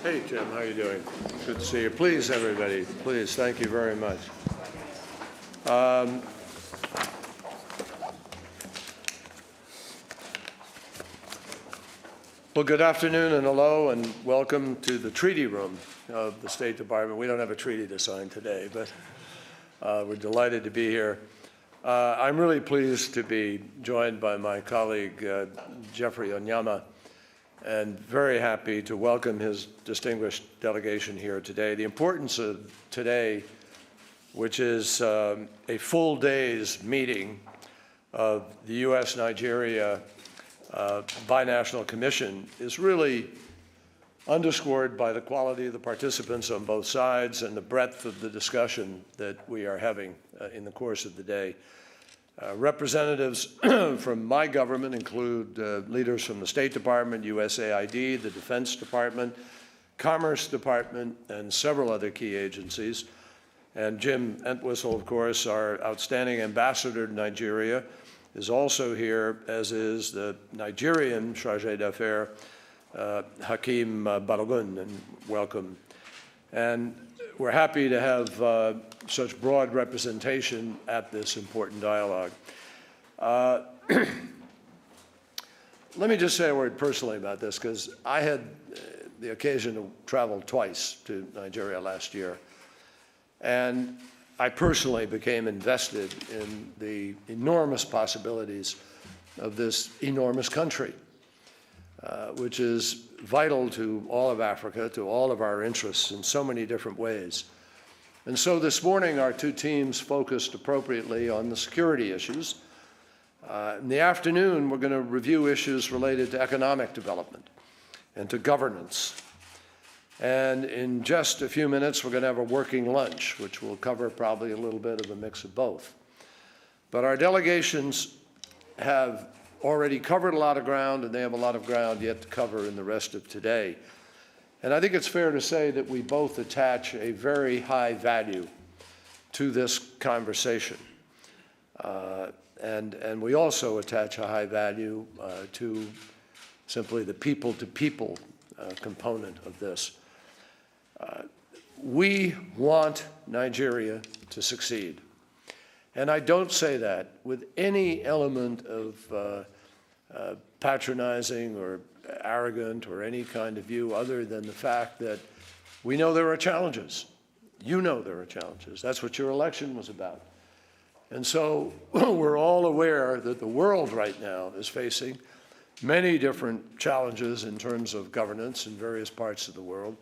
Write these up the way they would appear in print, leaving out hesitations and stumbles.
Hey, Jim, how you doing? Good to see you. Please, everybody, please, thank you very much. Well, good afternoon and hello, and welcome to the treaty room of the State Department. We don't have a treaty to sign today, but we're delighted to be here. I'm really pleased to be joined by my colleague, Jeffrey Onyema, and very happy to welcome his distinguished delegation here today. The importance of today, which is a full day's meeting of the U.S.-Nigeria Binational Commission, is really underscored by the quality of the participants on both sides and the breadth of the discussion that we are having in the course of the day. Representatives from my government include leaders from the State Department, USAID, the Defense Department, Commerce Department, and several other key agencies. And Jim Entwistle, of course, our outstanding ambassador to Nigeria, is also here, as is the Nigerian Chargé d'Affaires, Hakeem Balogun, and welcome. And we're happy to have such broad representation at this important dialogue. Let me just say a word personally about this, because I had the occasion to travel twice to Nigeria last year, and I personally became invested in the enormous possibilities of this enormous country, which is vital to all of Africa, to all of our interests in so many different ways. And so this morning, our two teams focused appropriately on the security issues. In the afternoon, we're going to review issues related to economic development and to governance. And in just a few minutes, we're going to have a working lunch, which will cover probably a little bit of a mix of both. But our delegations have already covered a lot of ground, and they have a lot of ground yet to cover in the rest of today. And I think it's fair to say that we both attach a very high value to this conversation. And we also attach a high value to simply the people-to-people component of this. We want Nigeria to succeed. And I don't say that with any element of patronizing or arrogant or any kind of view other than the fact that we know there are challenges. You know there are challenges. That's what your election was about. And so we're all aware that the world right now is facing many different challenges in terms of governance in various parts of the world,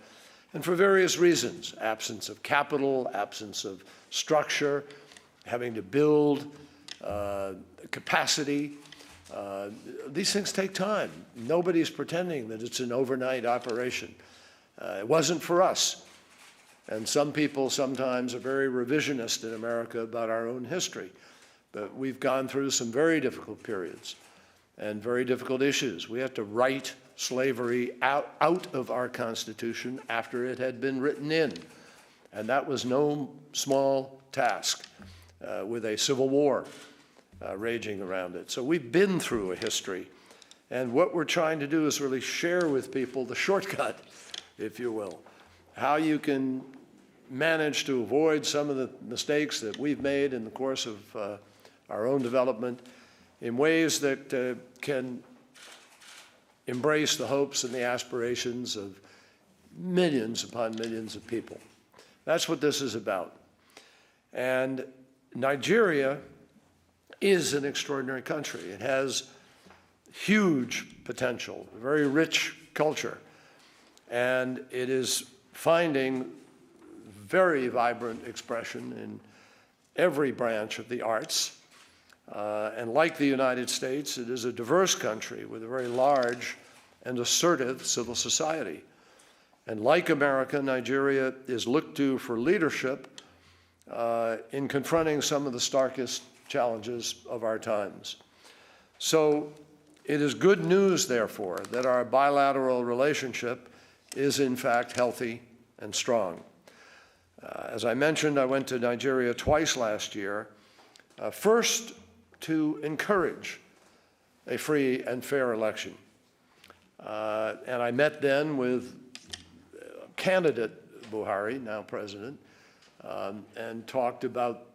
and for various reasons: absence of capital, absence of structure, having to build capacity. These things take time. Nobody's pretending that it's an overnight operation. It wasn't for us. And some people sometimes are very revisionist in America about our own history. But we've gone through some very difficult periods and very difficult issues. We had to write slavery out of our Constitution after it had been written in. And that was no small task with a civil war raging around it. So we've been through a history. And what we're trying to do is really share with people the shortcut, if you will, how you can manage to avoid some of the mistakes that we've made in the course of our own development in ways that can embrace the hopes and the aspirations of millions upon millions of people. That's what this is about. And Nigeria is an extraordinary country. It has huge potential, a very rich culture, and it is finding very vibrant expression in every branch of the arts. And like the United States, it is a diverse country with a very large and assertive civil society. And like America, Nigeria is looked to for leadership in confronting some of the starkest challenges of our times. So it is good news, therefore, that our bilateral relationship is in fact healthy and strong. As I mentioned, I went to Nigeria twice last year, first to encourage a free and fair election. And I met then with candidate Buhari, now president, and talked about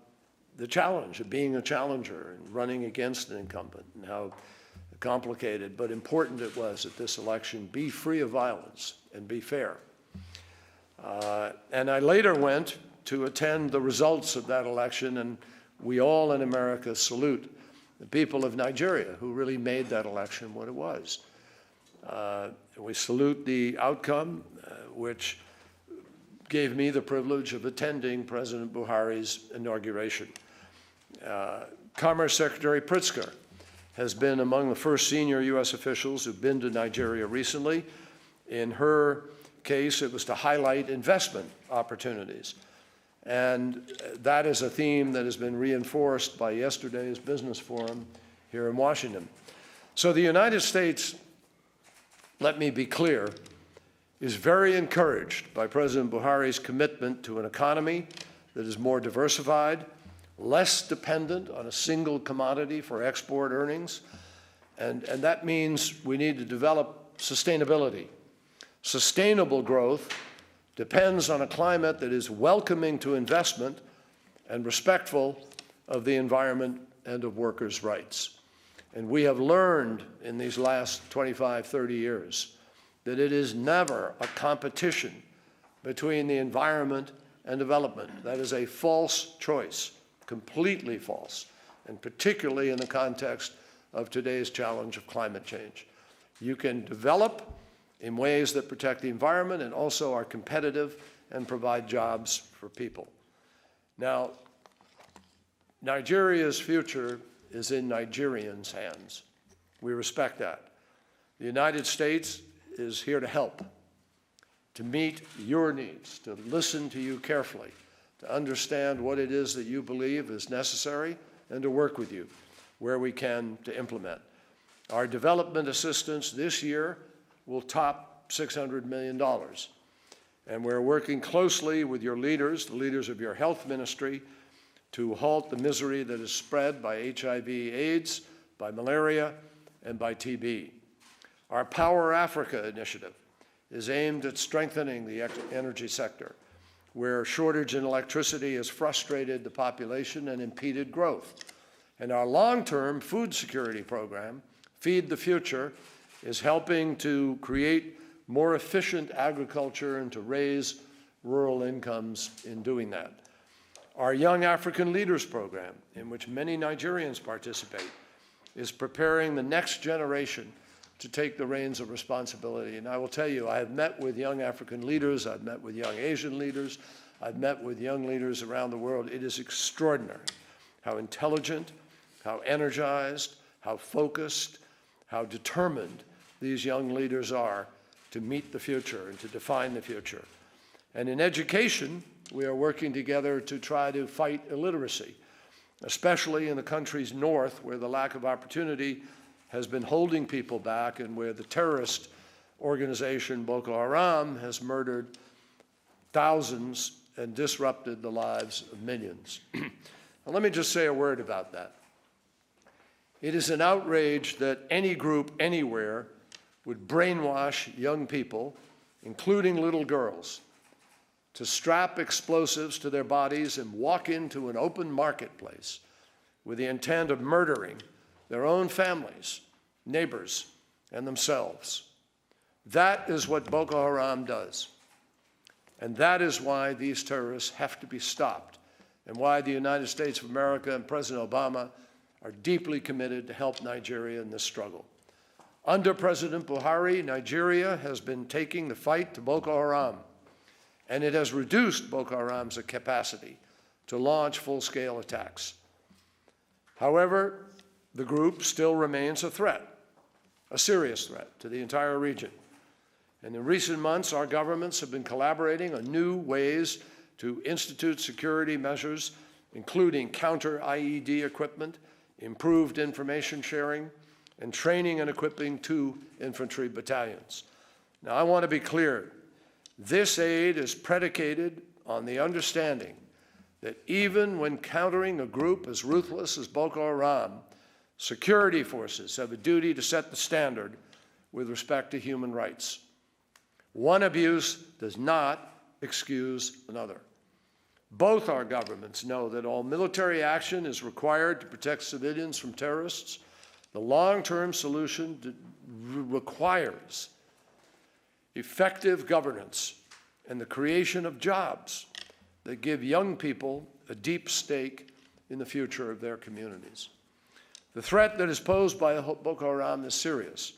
the challenge of being a challenger and running against an incumbent, and how complicated but important it was at this election be free of violence and be fair. And I later went to attend the results of that election, and we all in America salute the people of Nigeria who really made that election what it was. We salute the outcome, which gave me the privilege of attending President Buhari's inauguration. Commerce Secretary Pritzker has been among the first senior U.S. officials who've been to Nigeria recently. In her case, it was to highlight investment opportunities. And that is a theme that has been reinforced by yesterday's business forum here in Washington. So the United States, let me be clear, is very encouraged by President Buhari's commitment to an economy that is more diversified, less dependent on a single commodity for export earnings, and that means we need to develop sustainability. Sustainable growth depends on a climate that is welcoming to investment and respectful of the environment and of workers' rights. And we have learned in these last 25, 30 years that it is never a competition between the environment and development. That is a false choice, completely false, and particularly in the context of today's challenge of climate change. You can develop in ways that protect the environment and also are competitive and provide jobs for people. Now, Nigeria's future is in Nigerians' hands. We respect that. The United States is here to help, to meet your needs, to listen to you carefully, to understand what it is that you believe is necessary, and to work with you where we can to implement. Our development assistance this year will top $600 million. And we're working closely with your leaders, the leaders of your health ministry, to halt the misery that is spread by HIV/AIDS, by malaria, and by TB. Our Power Africa initiative is aimed at strengthening the energy sector, where shortage in electricity has frustrated the population and impeded growth. And our long-term food security program, Feed the Future, is helping to create more efficient agriculture and to raise rural incomes in doing that. Our Young African Leaders program, in which many Nigerians participate, is preparing the next generation to take the reins of responsibility. And I will tell you, I have met with young African leaders, I've met with young Asian leaders, I've met with young leaders around the world. It is extraordinary how intelligent, how energized, how focused, how determined these young leaders are to meet the future and to define the future. And in education, we are working together to try to fight illiteracy, especially in the country's north, where the lack of opportunity has been holding people back and where the terrorist organization Boko Haram has murdered thousands and disrupted the lives of millions. Now, let me just say a word about that. It is an outrage that any group anywhere would brainwash young people, including little girls, to strap explosives to their bodies and walk into an open marketplace with the intent of murdering their own families, neighbors, and themselves. That is what Boko Haram does. And that is why these terrorists have to be stopped, and why the United States of America and President Obama are deeply committed to help Nigeria in this struggle. Under President Buhari, Nigeria has been taking the fight to Boko Haram, and it has reduced Boko Haram's capacity to launch full-scale attacks. However, the group still remains a threat, a serious threat to the entire region. And in recent months, our governments have been collaborating on new ways to institute security measures, including counter-IED equipment, improved information sharing, and training and equipping 2 infantry battalions. Now, I want to be clear. This aid is predicated on the understanding that even when countering a group as ruthless as Boko Haram, security forces have a duty to set the standard with respect to human rights. One abuse does not excuse another. Both our governments know that all military action is required to protect civilians from terrorists. The long-term solution requires effective governance and the creation of jobs that give young people a deep stake in the future of their communities. The threat that is posed by Boko Haram is serious,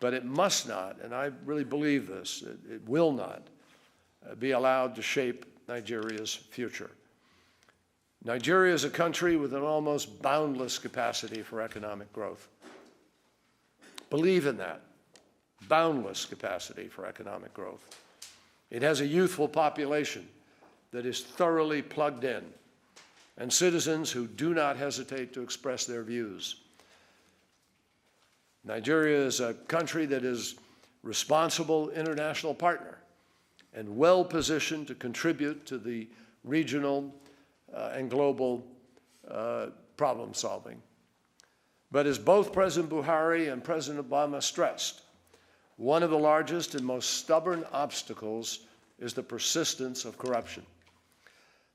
but it must not, and I really believe this, it will not be allowed to shape Nigeria's future. Nigeria is a country with an almost boundless capacity for economic growth. Believe in that, boundless capacity for economic growth. It has a youthful population that is thoroughly plugged in, and citizens who do not hesitate to express their views. Nigeria is a country that is a responsible international partner and well-positioned to contribute to the regional and global problem solving. But as both President Buhari and President Obama stressed, one of the largest and most stubborn obstacles is the persistence of corruption.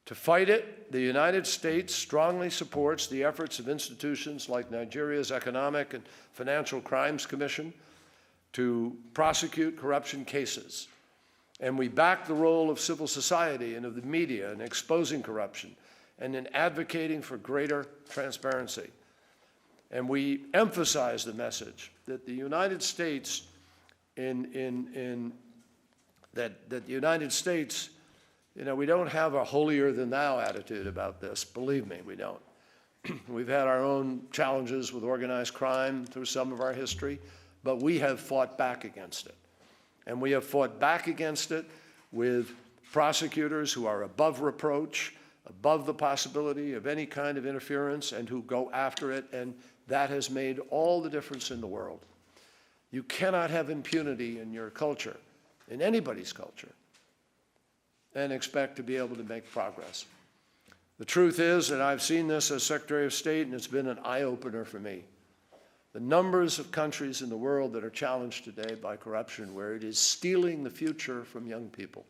To fight it, the United States strongly supports the efforts of institutions like Nigeria's Economic and Financial Crimes Commission to prosecute corruption cases. And we back the role of civil society and of the media in exposing corruption and in advocating for greater transparency. And we emphasize the message that the United States we don't have a holier-than-thou attitude about this. Believe me, we don't. We've had our own challenges with organized crime through some of our history, but we have fought back against it. And we have fought back against it with prosecutors who are above reproach, above the possibility of any kind of interference, and who go after it, and that has made all the difference in the world. You cannot have impunity in your culture, in anybody's culture, and expect to be able to make progress. The truth is, and I've seen this as Secretary of State, and it's been an eye-opener for me, the numbers of countries in the world that are challenged today by corruption, where it is stealing the future from young people,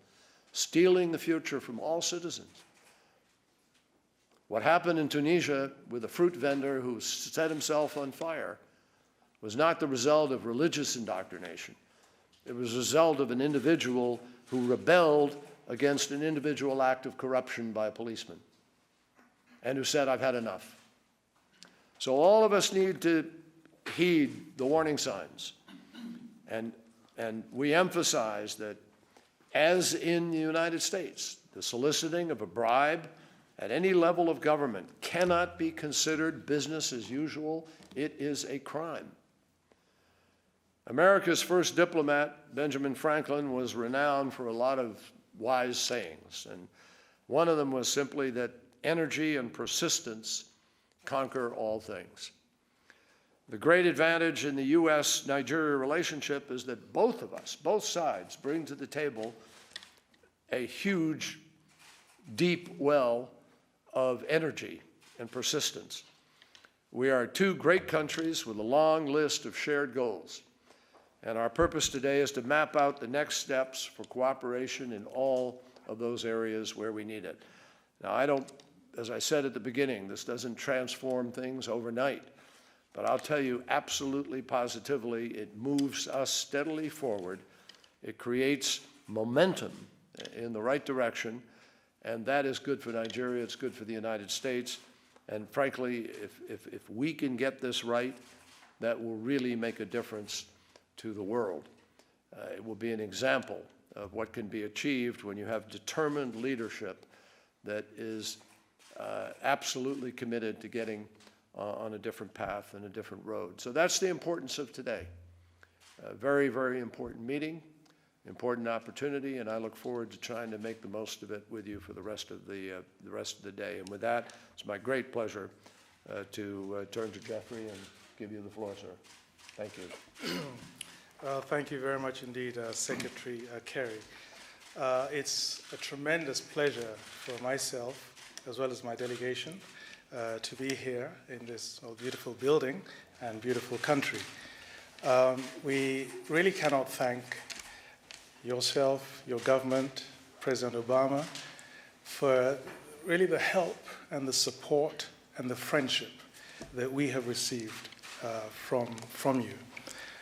stealing the future from all citizens. What happened in Tunisia with a fruit vendor who set himself on fire was not the result of religious indoctrination. It was a result of an individual who rebelled against an individual act of corruption by a policeman and who said, "I've had enough." So all of us need to heed the warning signs. And we emphasize that, as in the United States, the soliciting of a bribe at any level of government cannot be considered business as usual. It is a crime. America's first diplomat, Benjamin Franklin, was renowned for a lot of wise sayings, and one of them was simply that energy and persistence conquer all things. The great advantage in the U.S.-Nigeria relationship is that both of us, both sides, bring to the table a huge, deep well of energy and persistence. We are two great countries with a long list of shared goals. And our purpose today is to map out the next steps for cooperation in all of those areas where we need it. Now, as I said at the beginning, this doesn't transform things overnight, but I'll tell you absolutely positively, it moves us steadily forward. It creates momentum in the right direction, and that is good for Nigeria, it's good for the United States, and frankly, if we can get this right, that will really make a difference to the world. It will be an example of what can be achieved when you have determined leadership that is absolutely committed to getting on a different path and a different road. So that's the importance of today. A very, very important meeting, important opportunity, and I look forward to trying to make the most of it with you for the rest of the day. And with that, it's my great pleasure to turn to Jeffrey and give you the floor, sir. Thank you. Thank you very much indeed, Secretary Kerry. It's a tremendous pleasure for myself, as well as my delegation, to be here in this beautiful building and beautiful country. We really cannot thank yourself, your government, President Obama, for really the help and the support and the friendship that we have received from you.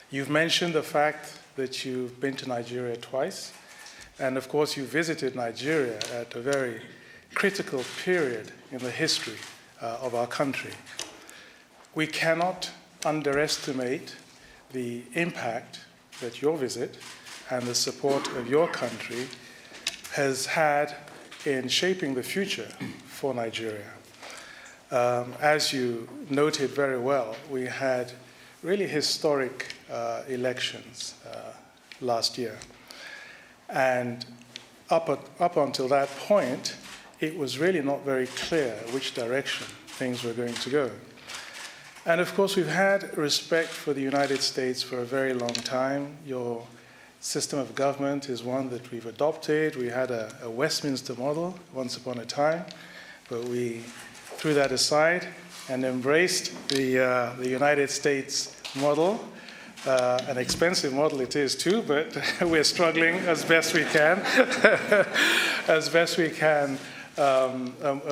You've mentioned the fact that you've been to Nigeria twice, and of course you visited Nigeria at a very critical period in the history of our country. We cannot underestimate the impact that your visit and the support of your country has had in shaping the future for Nigeria. As you noted very well, we had really historic elections last year. And up until that point, it was really not very clear which direction things were going to go. And of course, we've had respect for the United States for a very long time. Your system of government is one that we've adopted. We had a Westminster model once upon a time, but we threw that aside and embraced the United States model. An expensive model it is too, but we're struggling as best we can,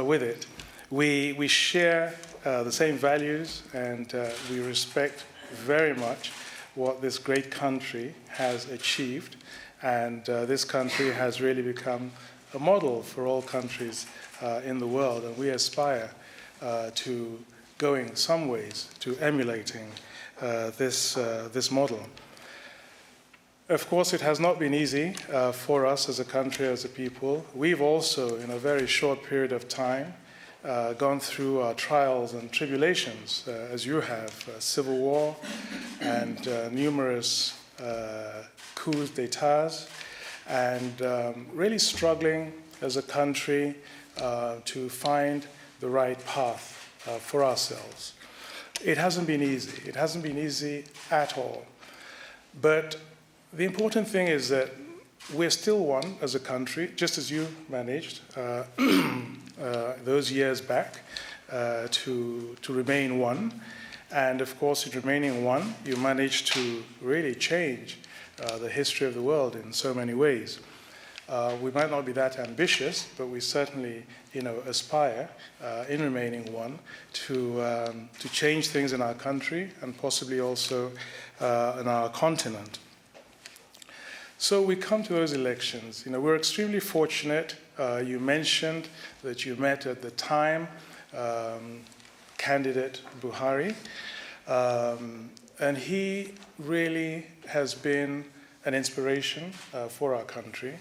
with it. We share the same values, and we respect very much what this great country has achieved, and this country has really become a model for all countries in the world, and we aspire to going some ways to emulating this model. Of course, it has not been easy for us as a country, as a people. We've also, in a very short period of time, gone through our trials and tribulations, as you have, civil war and numerous coups d'etats, and really struggling as a country to find the right path for ourselves. It hasn't been easy. It hasn't been easy at all. But the important thing is that we're still one as a country, just as you managed those years back to remain one. And of course, in remaining one, you managed to really change the history of the world in so many ways. We might not be that ambitious, but we certainly, aspire in remaining one to change things in our country and possibly also in our continent. So we come to those elections. We're extremely fortunate. You mentioned that you met at the time candidate Buhari, and he really has been an inspiration for our country.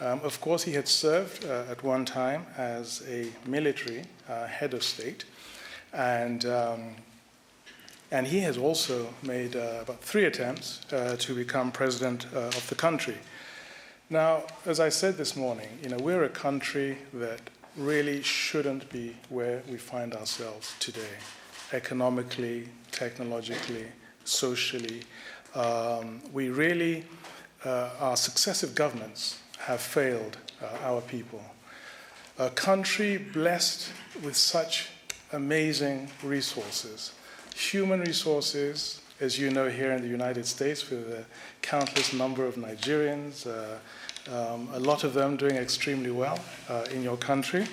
Of course, he had served at one time as a military head of state, and he has also made about 3 attempts to become president of the country. Now, as I said this morning, we're a country that really shouldn't be where we find ourselves today, economically, technologically, socially. We really, our successive governments have failed our people. A country blessed with such amazing resources, human resources, as you know here in the United States, with a countless number of Nigerians, a lot of them doing extremely well in your country.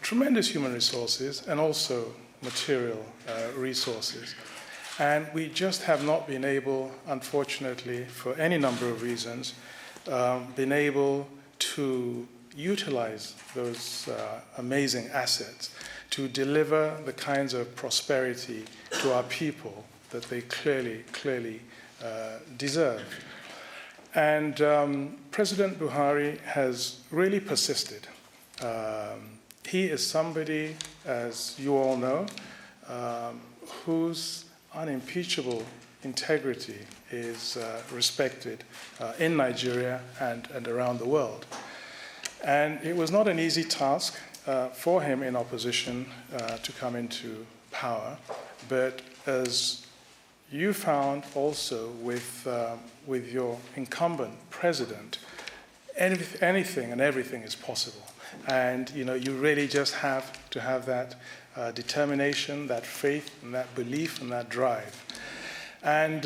Tremendous human resources and also material resources. And we just have not been able, unfortunately, for any number of reasons, been able to utilize those amazing assets to deliver the kinds of prosperity to our people that they clearly deserve. And President Buhari has really persisted. He is somebody, as you all know, whose unimpeachable integrity is respected in Nigeria and around the world. And it was not an easy task for him in opposition to come into power, but as you found also with your incumbent president, anything and everything is possible. And you really just have to have that determination, that faith, and that belief, and that drive. And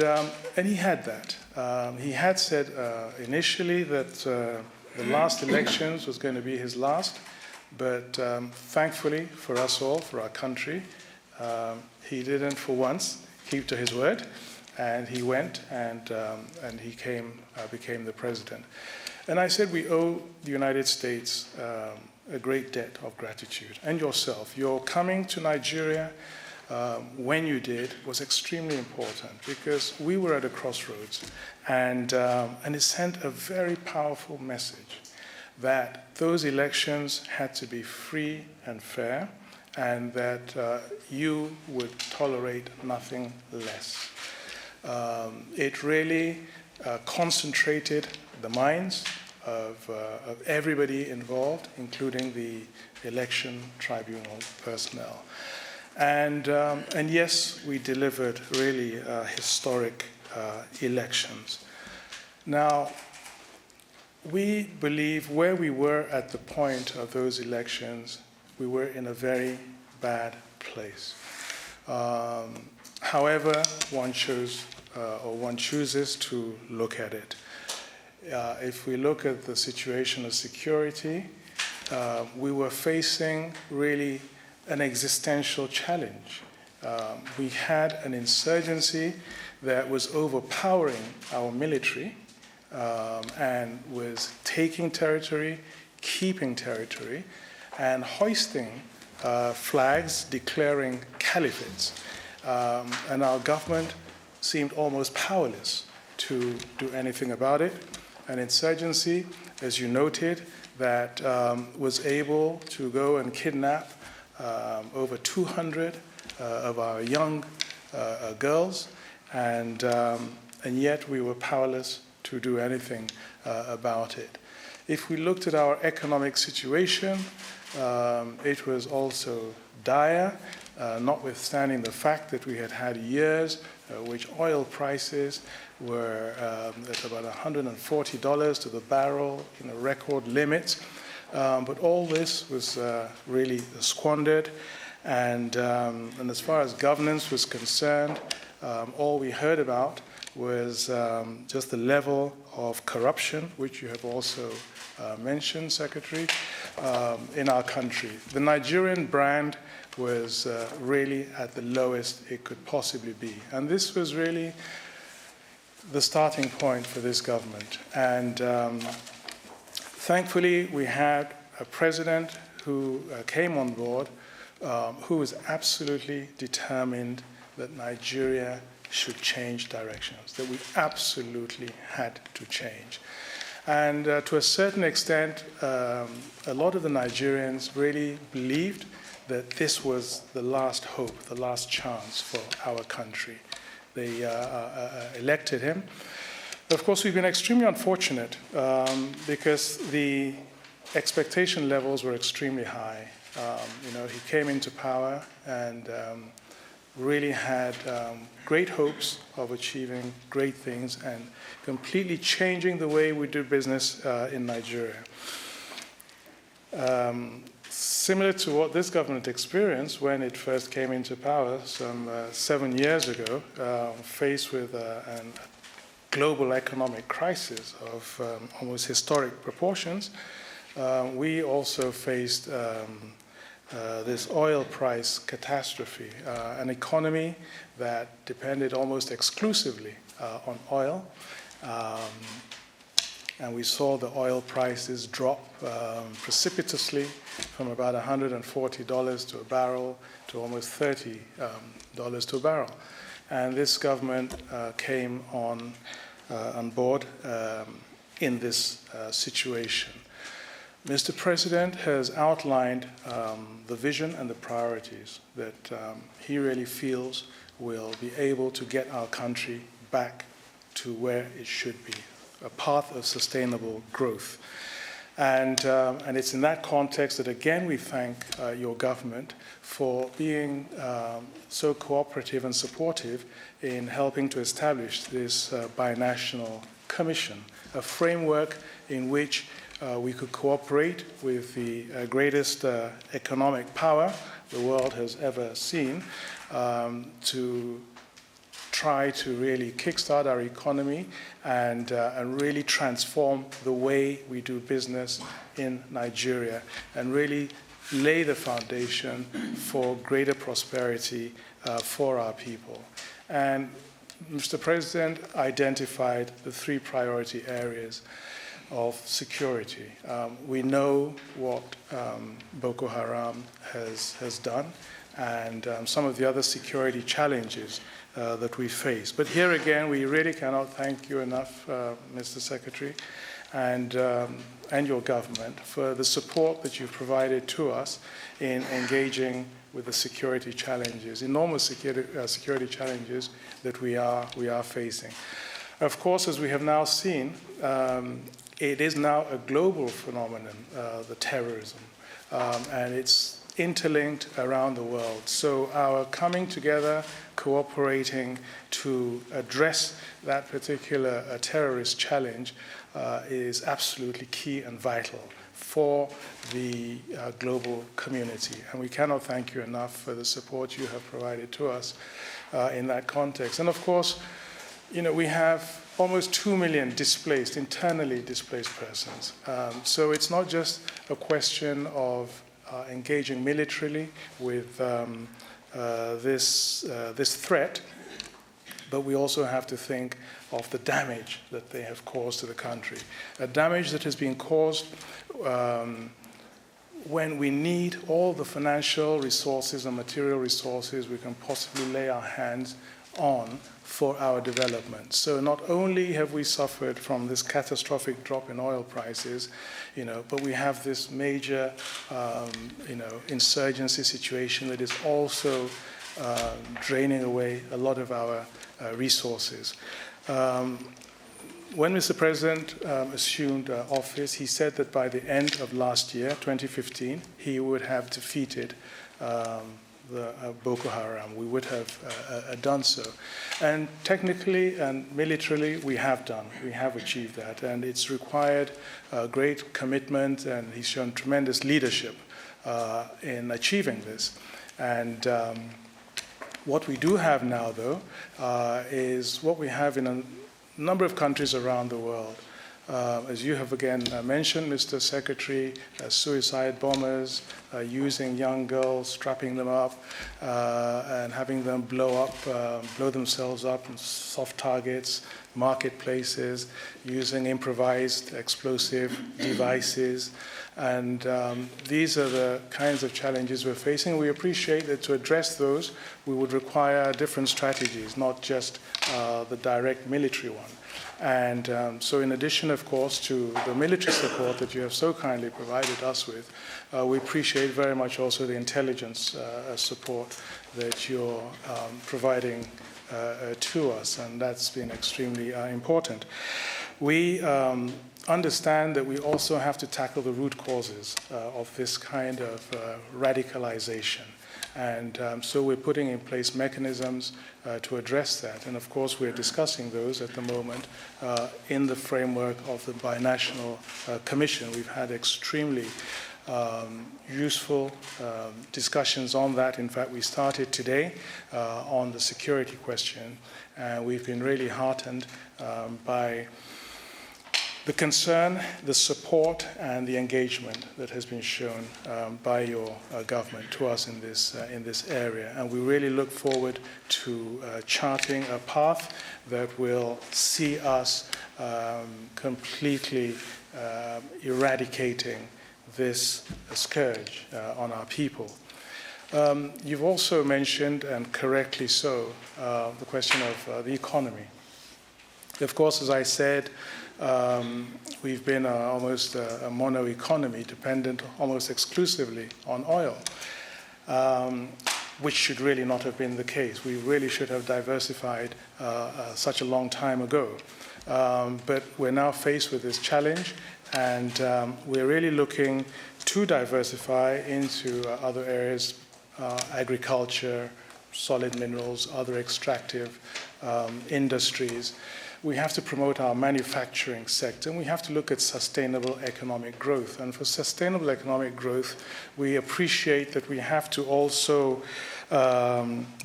he had that. He had said initially that the last elections was going to be his last, but thankfully for us all, for our country, he didn't for once keep to his word, and he went and he became the president. And I said we owe the United States a great debt of gratitude, and yourself. Your coming to Nigeria when you did was extremely important because we were at a crossroads, and it sent a very powerful message that those elections had to be free and fair, and that you would tolerate nothing less. It really concentrated the minds of everybody involved, including the election tribunal personnel. And yes, we delivered really historic elections. Now, we believe where we were at the point of those elections, we were in a very bad place. However, one chooses to look at it. If we look at the situation of security, we were facing really an existential challenge. We had an insurgency that was overpowering our military and was taking territory, keeping territory, and hoisting flags declaring caliphates. And our government seemed almost powerless to do anything about it. An insurgency, as you noted, that was able to go and kidnap over 200 of our young girls, and yet we were powerless to do anything about it. If we looked at our economic situation, it was also dire, notwithstanding the fact that we had had years which oil prices were at about $140 to the barrel, record limits. But all this was really squandered. And as far as governance was concerned, all we heard about was just the level of corruption, which you have also mentioned, Secretary, in our country. The Nigerian brand was really at the lowest it could possibly be. And this was really the starting point for this government. And thankfully, we had a president who came on board who was absolutely determined that Nigeria should change directions, that we absolutely had to change. And to a certain extent, a lot of the Nigerians really believed that this was the last hope, the last chance for our country. They elected him. Of course, we've been extremely unfortunate because the expectation levels were extremely high. He came into power and really had great hopes of achieving great things and completely changing the way we do business in Nigeria. Similar to what this government experienced when it first came into power some 7 years ago, faced with a global economic crisis of almost historic proportions, we also faced this oil price catastrophe, an economy that depended almost exclusively on oil. And we saw the oil prices drop precipitously from about $140 to a barrel to almost $30 to a barrel. And this government came on board in this situation. Mr. President has outlined the vision and the priorities that he really feels will be able to get our country back to where it should be, a path of sustainable growth. And it's in that context that, again, we thank your government for being so cooperative and supportive in helping to establish this binational commission, a framework in which we could cooperate with the greatest economic power the world has ever seen to try to really kickstart our economy and really transform the way we do business in Nigeria and really lay the foundation for greater prosperity for our people. And Mr. President identified the 3 priority areas of security. We know what Boko Haram has done and some of the other security challenges that we face. But here again, we really cannot thank you enough, Mr. Secretary, and your government for the support that you've provided to us in engaging with the security challenges, enormous security challenges that we are facing. Of course, as we have now seen, it is now a global phenomenon, the terrorism, and it's interlinked around the world. So our coming together, cooperating to address that particular terrorist challenge is absolutely key and vital for the global community. And we cannot thank you enough for the support you have provided to us in that context. And of course, you know, we have almost 2 million displaced, internally displaced persons. So it's not just a question of engaging militarily with this threat, but we also have to think of the damage that they have caused to the country. A damage that has been caused when we need all the financial resources and material resources we can possibly lay our hands on for our development. So not only have we suffered from this catastrophic drop in oil prices, you know, but we have this major, you know, insurgency situation that is also draining away a lot of our resources. When Mr. President assumed office, he said that by the end of last year, 2015, he would have defeated the Boko Haram. We would have done so. And technically and militarily, we have achieved that. And it's required great commitment, and he's shown tremendous leadership in achieving this. And what we do have now, though, is what we have in a number of countries around the world. As you have again mentioned, Mr. Secretary, suicide bombers, using young girls, strapping them up, and having them blow themselves up in soft targets, marketplaces, using improvised explosive devices. And these are the kinds of challenges we're facing. We appreciate that to address those, we would require different strategies, not just the direct military one. And so in addition, of course, to the military support that you have so kindly provided us with, we appreciate very much also the intelligence support that you're providing to us, and that's been extremely important. We understand that we also have to tackle the root causes of this kind of radicalization. And so we're putting in place mechanisms to address that. And of course, we're discussing those at the moment in the framework of the Binational Commission. We've had extremely useful discussions on that. In fact, we started today on the security question. And we've been really heartened by the concern, the support, and the engagement that has been shown by your government to us in this area. And we really look forward to charting a path that will see us completely eradicating this scourge on our people. You've also mentioned, and correctly so, the question of the economy. Of course, as I said, we've been almost a mono economy, dependent almost exclusively on oil, which should really not have been the case. We really should have diversified such a long time ago. But we're now faced with this challenge, and we're really looking to diversify into other areas, agriculture, solid minerals, other extractive industries. we have to promote our manufacturing sector, and we have to look at sustainable economic growth. And for sustainable economic growth, we appreciate that we have to also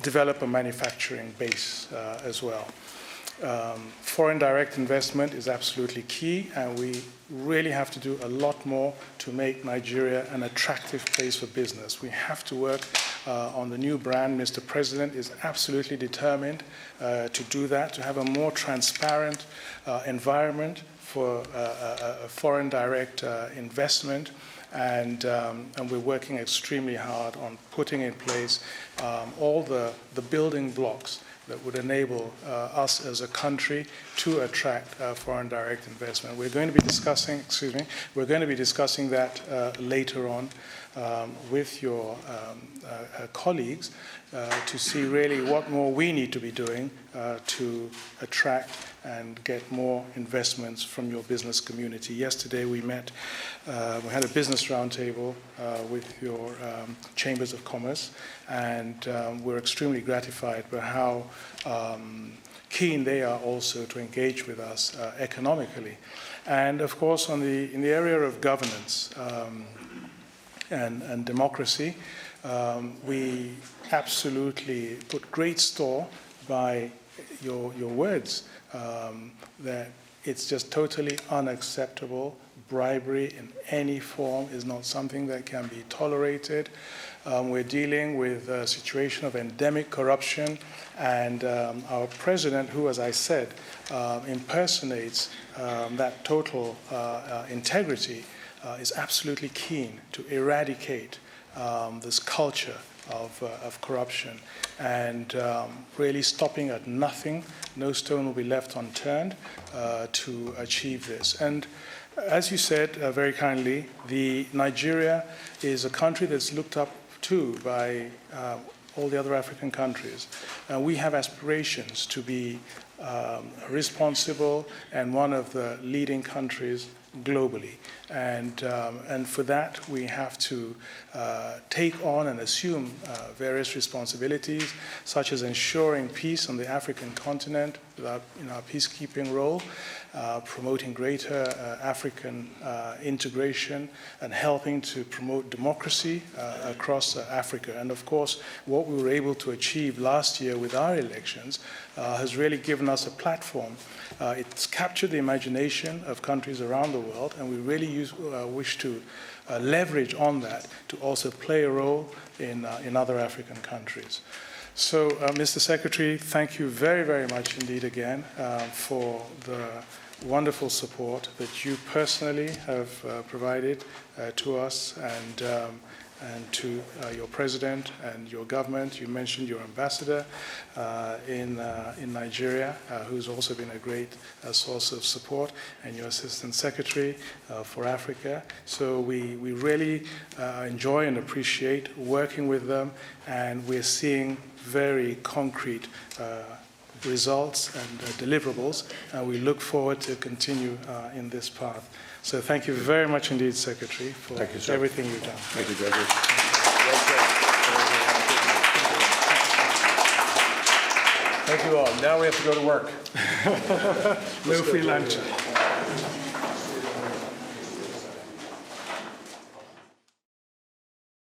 develop a manufacturing base as well. Foreign direct investment is absolutely key, and we really have to do a lot more to make Nigeria an attractive place for business. We have to work on the new brand. Mr. President is absolutely determined to do that, to have a more transparent environment for foreign direct investment. And we're working extremely hard on putting in place all the building blocks that would enable us as a country to attract foreign direct investment. We're going to be discussing, we're going to be discussing that later on with your colleagues to see really what more we need to be doing to attract and get more investments from your business community. Yesterday we met, we had a business roundtable with your chambers of commerce, and we're extremely gratified by how keen they are also to engage with us economically. And of course, in the area of governance and democracy, we absolutely put great store by your words that it's just totally unacceptable. Bribery in any form is not something that can be tolerated. We're dealing with a situation of endemic corruption, and our president, who, as I said, impersonates that total integrity, is absolutely keen to eradicate this culture of corruption, and really stopping at nothing. No stone will be left unturned to achieve this. And as you said very kindly, Nigeria is a country that's looked up to by all the other African countries. We have aspirations to be responsible and one of the leading countries globally. And for that, we have to take on and assume various responsibilities, such as ensuring peace on the African continent in our peacekeeping role, promoting greater African integration, and helping to promote democracy across Africa. And of course, what we were able to achieve last year with our elections has really given us a platform. It's captured the imagination of countries around the world, and we really wish to leverage on that to also play a role in other African countries. So, Mr. Secretary, thank you very, very much indeed again for the wonderful support that you personally have provided to us and to your president and your government. You mentioned your ambassador in Nigeria, who's also been a great source of support, and your assistant secretary for Africa. So we really enjoy and appreciate working with them, and we're seeing very concrete results and deliverables, and we look forward to continue in this path. So thank you very much indeed, Secretary, for everything you've done. Thank you, Judge. Thank you all. Now we have to go to work. No free lunch.